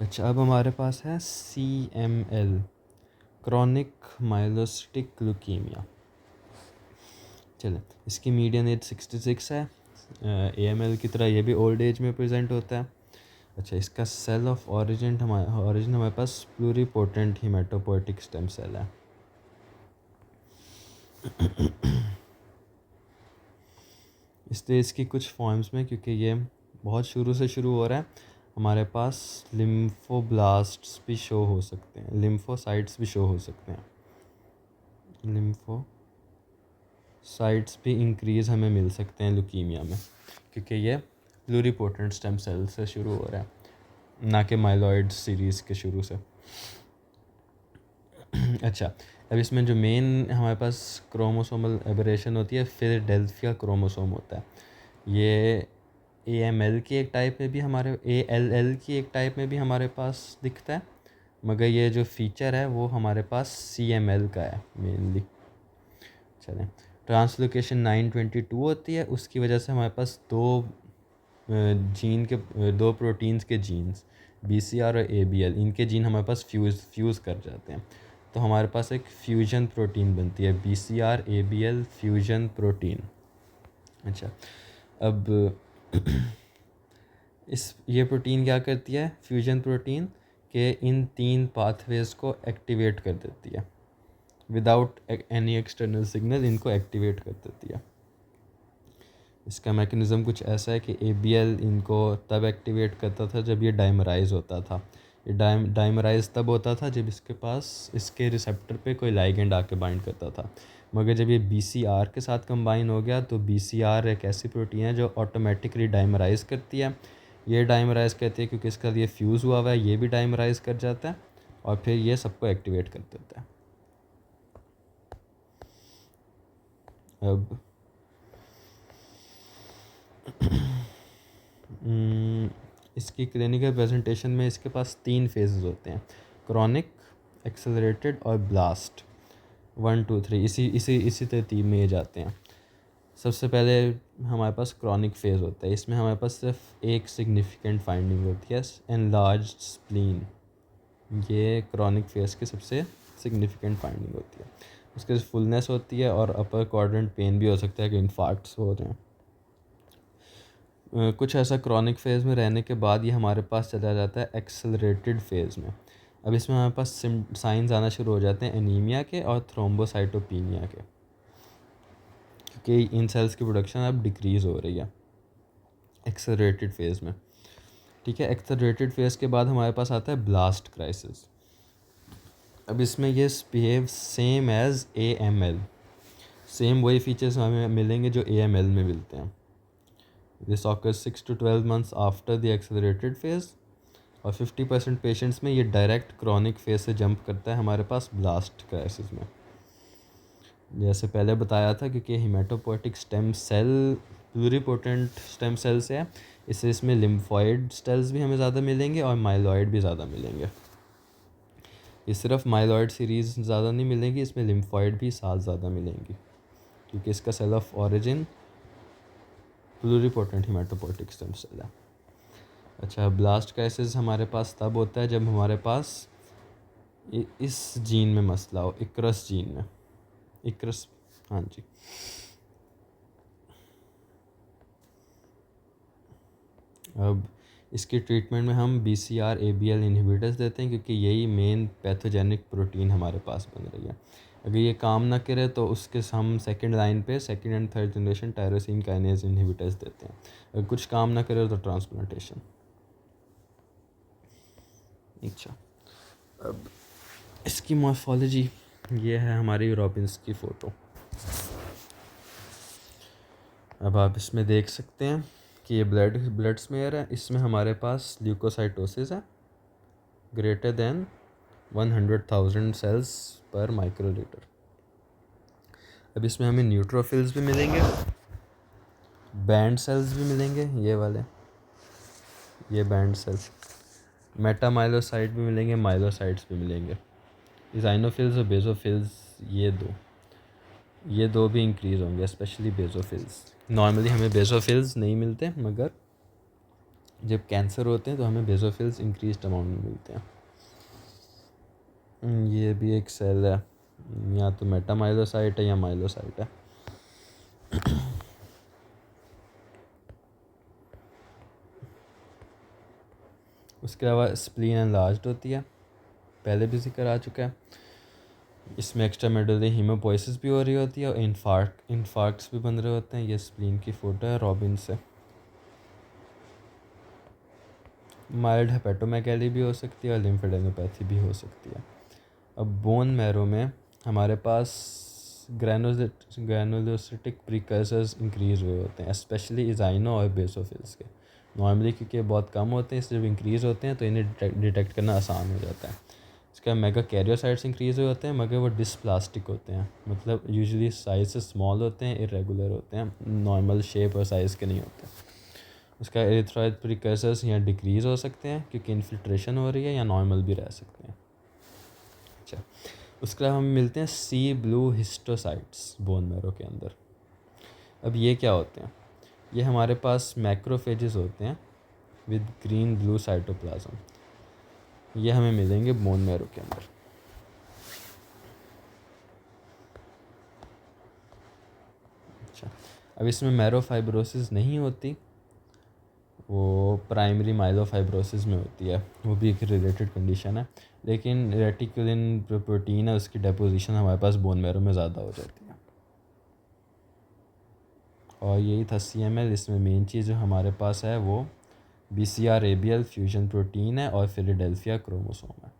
अच्छा, अब हमारे पास है CML, क्रॉनिक माइलोसिटिक ल्यूकीमिया। चलें, इसकी मीडियन एज 66 है। AML की तरह ये भी ओल्ड एज में प्रेजेंट होता है। अच्छा, इसका सेल ऑफ ऑरिजिन हमारे पास प्लूरिपोटेंट हीमेटोपोइटिक स्टेम सेल है। इसलिए इसकी कुछ फॉर्म्स में, क्योंकि ये बहुत शुरू से शुरू हो रहा है, हमारे पास लिम्फोब्लास्ट्स भी शो हो सकते हैं, लिम्फोसाइट्स भी शो हो सकते हैं। लिम्फोसाइट्स भी इंक्रीज़ हमें मिल सकते हैं ल्यूकीमिया में, क्योंकि ये प्लूरिपोटेंट स्टेम सेल से शुरू हो रहा है, ना कि माइलॉइड सीरीज़ के शुरू से। अच्छा, अब इसमें जो मेन हमारे पास क्रोमोसोमल एबरेशन होती है, फिलाडेल्फिया क्रोमोसोम होता है। ये AML की एक टाइप में भी हमारे ALL की एक टाइप में भी हमारे पास दिखता है, मगर ये जो फीचर है वो हमारे पास CML का है मेनली। चलें, ट्रांसलोकेशन 922 होती है, उसकी वजह से हमारे पास दो प्रोटीन्स के जीन्स BCR और ABL, इनके जीन हमारे पास फ्यूज़ कर जाते हैं, तो हमारे पास एक फ्यूजन प्रोटीन बनती है, BCR ABL फ्यूजन प्रोटीन। अच्छा, अब ये प्रोटीन क्या करती है, फ्यूजन प्रोटीन के इन 3 पाथवेज़ को एक्टिवेट कर देती है, विदाउट एनी एक्सटर्नल सिग्नल इनको एक्टिवेट कर देती है। इसका मैकेनिज़्म कुछ ऐसा है कि ABL इनको तब एक्टिवेट करता था जब ये डाइमराइज होता था। ये डाइमराइज तब होता था जब इसके पास इसके रिसेप्टर पे कोई लाइगेंड आके बाइंड करता था, मगर जब ये BCR के साथ कंबाइन हो गया तो BCR एक ऐसी प्रोटीन है जो ऑटोमेटिकली डाइमराइज करती है। ये डाइमराइज करती है क्योंकि इसका ये फ्यूज़ हुआ हुआ है, ये भी डाइमराइज कर जाता है और फिर ये सबको एक्टिवेट कर देता है। अब इसकी क्लिनिकल प्रेजेंटेशन में इसके पास 3 फेजेस होते हैं, क्रॉनिक, एक्सेलरेटेड और ब्लास्ट। 1 2 3 इसी तरतीब में ये जाते हैं। सबसे पहले हमारे पास क्रॉनिक फेज़ होता है, इसमें हमारे पास सिर्फ एक सिग्निफिकेंट फाइंडिंग होती है, एनलार्ज्ड स्प्लीन। ये क्रॉनिक फेज़ की सबसे सिग्निफिकेंट फाइंडिंग होती है। उसके फुलनेस होती है और अपर क्वाड्रेंट पेन भी हो सकता है कि इन्फार्क्ट्स हो रहे हैं। कुछ ऐसा क्रॉनिक फेज़ में रहने के बाद ये हमारे पास चला जाता है एक्सेलरेटेड फेज़ में। अब इसमें हमारे पास साइंस आना शुरू हो जाते हैं एनीमिया के और थ्रोम्बोसाइटोपिनिया के, क्योंकि इन सेल्स की प्रोडक्शन अब डिक्रीज़ हो रही है एक्सेलरेटेड फेज़ में। ठीक है, एक्सेलरेटेड फेज़ के बाद हमारे पास आता है ब्लास्ट क्राइसिस। अब इसमें ये behave same as AML, same वही फीचर्स हमें मिलेंगे जो AML में मिलते हैं। This occurs 6 to 12 months after the accelerated phase, और 50% पेशेंट्स में ये डायरेक्ट क्रॉनिक फेज से जंप करता है हमारे पास ब्लास्ट क्राइसिस में। जैसे पहले बताया था, क्योंकि haematopoietic stem cell pluripotent stem cell से है, इससे इसमें लिम्फॉइड सेल्स भी हमें ज़्यादा मिलेंगे और माइलॉइड भी ज़्यादा मिलेंगे। ये सिर्फ माइलॉइड सीरीज़ ज़्यादा नहीं मिलेंगी, इसमें लिम्फॉइड भी साथ ज़्यादा मिलेंगी, क्योंकि इसका cell of origin pluripotent haematopoietic stem cell है। अच्छा, ब्लास्ट क्राइसिस हमारे पास तब होता है जब हमारे पास इस जीन में मसला हो, इक्रस जीन में, इक्रस, हाँ जी। अब इसकी ट्रीटमेंट में हम BCR ABL इनहिबिटर्स देते हैं, क्योंकि यही मेन पैथोजेनिक प्रोटीन हमारे पास बन रही है। अगर ये काम ना करे तो उसके हम सेकंड लाइन पे second and third generation tyrosine kinase inhibitors देते हैं। अगर कुछ काम ना करे तो ट्रांसप्लांटेशन। अच्छा, अब इसकी मॉर्फोलॉजी ये है हमारी रॉबिन्स की फ़ोटो। अब आप इसमें देख सकते हैं कि ये ब्लड स्मेयर है, इसमें हमारे पास ल्यूकोसाइटोसिस है ग्रेटर देन 100,000 सेल्स पर माइक्रोलीटर। अब इसमें हमें न्यूट्रोफिल्स भी मिलेंगे, बैंड सेल्स भी मिलेंगे, ये वाले, ये बैंड सेल्स, मेटामाइलोसाइट भी मिलेंगे, माइलोसाइट्स भी मिलेंगे, इजाइनोफिल्स और बेसोफिल्स, ये दो भी इंक्रीज़ होंगे, स्पेशली बेसोफिल्स। नॉर्मली हमें बेसोफिल्स नहीं मिलते, मगर जब कैंसर होते हैं तो हमें बेसोफिल्स इंक्रीज अमाउंट में मिलते हैं। ये भी एक सेल है, या तो मेटामाइलोसाइट है या माइलोसाइट है। उसके अलावा स्प्लीन एनलार्ज्ड होती है, पहले भी जिक्र आ चुका है। इसमें एक्स्ट्रामेडुलरी हीमोपोइसिस भी हो रही होती है और इन्फार्क्ट्स भी बन रहे होते हैं। ये स्प्लीन की फ़ोटो है रॉबिन से। माइल्ड हेपेटोमेगैली भी हो सकती है और लिम्फेडेनोपैथी भी हो सकती है। अब बोन मैरो में हमारे पास ग्रैनुलोसिटिक प्रिकर्सर्स इंक्रीज़ हुए होते हैं, स्पेशली इजाइनो और बेसोफिल्स के। नॉर्मली क्योंकि बहुत कम होते हैं, इसलिए जब इंक्रीज़ होते हैं तो इन्हें डिटेक्ट करना आसान हो जाता है। इसका मेगा कैरियोसाइट्स इंक्रीज़ हुए होते हैं, मगर वो डिसप्लास्टिक होते हैं, मतलब यूजुअली साइज से स्मॉल होते हैं, इरेगुलर होते हैं, नॉर्मल शेप और साइज़ के नहीं होते। उसका एरिथ्रॉइड प्रिकर्सर्स यहाँ डिक्रीज़ हो सकते हैं क्योंकि इन्फिल्ट्रेशन हो रही है, या नॉर्मल भी रह सकते हैं। अच्छा, उसके अलावा हमें मिलते हैं सी ब्लू हिस्टोसाइट्स बोन मैरो के अंदर। अब ये क्या होते हैं? ये हमारे पास मैक्रोफेजेस होते हैं विद ग्रीन ब्लू साइटोप्लाज्म। ये हमें मिलेंगे बोन मैरो के अंदर। अच्छा, अब इसमें मैरोफाइब्रोसिस नहीं होती, वो प्राइमरी माइलोफाइब्रोसिस में होती है, वो भी एक रिलेटेड कंडीशन है। लेकिन रेटिकुलिन प्रोटीन है, उसकी डेपोजिशन हमारे पास बोन मैरो में ज़्यादा हो जाती है। और यही था CML। इसमें मेन चीज़ जो हमारे पास है वो BCR-ABL फ्यूजन प्रोटीन है और फिलाडेल्फिया क्रोमोसोम है।